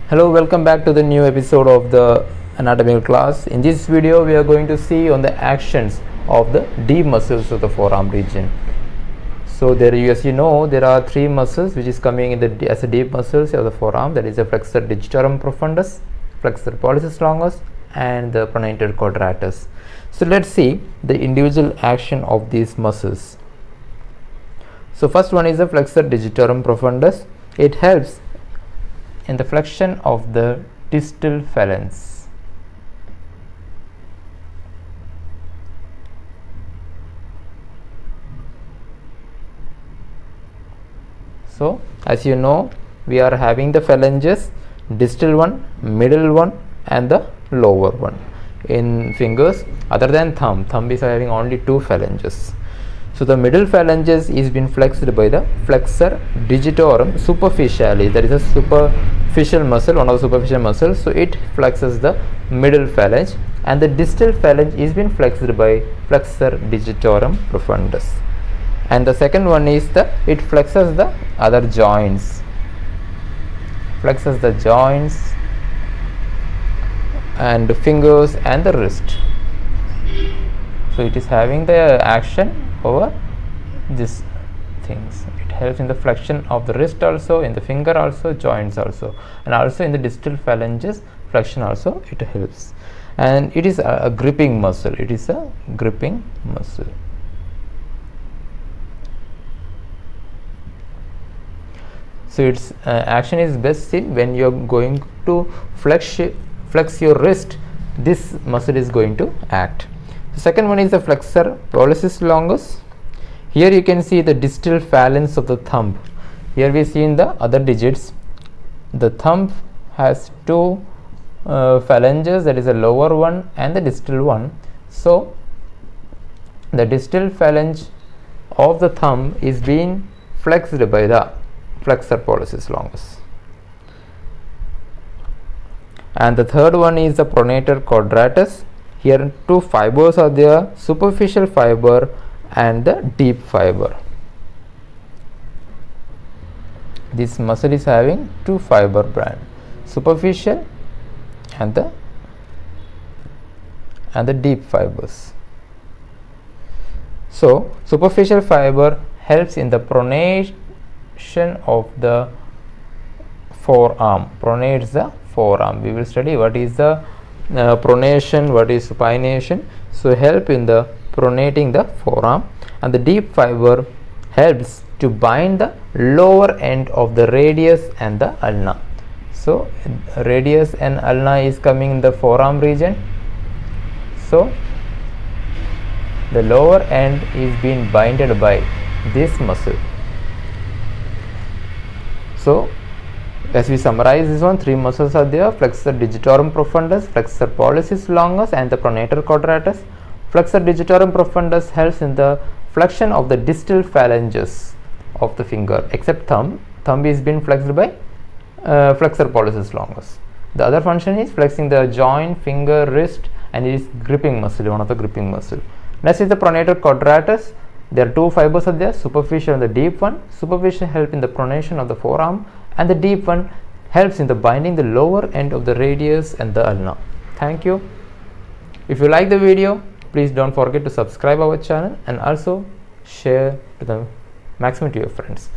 Hello, welcome back to the new episode of the anatomical class. In this video we are going to see on the actions of the deep muscles of the forearm region. So there, as you know, there are three muscles which is coming in the as a deep muscles of the forearm. That is the flexor digitorum profundus, flexor pollicis longus and the pronator quadratus. So let's see the individual action of these muscles. So first one is the flexor digitorum profundus. It helps in the flexion of the distal phalanx. So as you know, we are having the phalanges, distal one, middle one and the lower one in fingers. Other than thumb is having only two phalanges. So the middle phalanges is been flexed by the flexor digitorum superficially. That is a superficial muscle, one of the superficial muscles. So it flexes the middle phalange, and the distal phalange is been flexed by flexor digitorum profundus. And the second one is it flexes the other joints, flexes the joints and fingers and the wrist. So it is having the action over these things. It helps in the flexion of the wrist also, in the finger also, joints also, and also in the distal phalanges flexion also it helps. And it is a gripping muscle. It is a gripping muscle. So its action is best seen when you are going to flex your wrist. This muscle is going to act. The second one is the flexor pollicis longus. Here you can see the distal phalanx of the thumb. Here we see in the other digits, the thumb has two phalanges, that is a lower one and the distal one. So the distal phalange of the thumb is being flexed by the flexor pollicis longus. And the third one is the pronator quadratus. Here two fibers are there, superficial fiber and the deep fiber. This muscle is having two fiber band, superficial and the deep fibers. So superficial fiber helps in the pronation of the forearm, pronates the forearm. We will study what is the pronation, what is supination. So help in the pronating the forearm, and the deep fiber helps to bind the lower end of the radius and the ulna. So radius and ulna is coming in the forearm region. So the lower end is being binded by this muscle. So as we summarize this one, three muscles are there: flexor digitorum profundus, flexor pollicis longus and the pronator quadratus. Flexor digitorum profundus helps in the flexion of the distal phalanges of the finger, except thumb. Thumb is being flexed by flexor pollicis longus. The other function is flexing the joint, finger, wrist, and it is gripping muscle, one of the gripping muscle. Next is the pronator quadratus. There are two fibers are there, superficial and the deep one. Superficial help in the pronation of the forearm, and the deep one helps in the binding the lower end of the radius and the ulna. Thank you. If you like the video, please don't forget to subscribe our channel and also share to the maximum to your friends.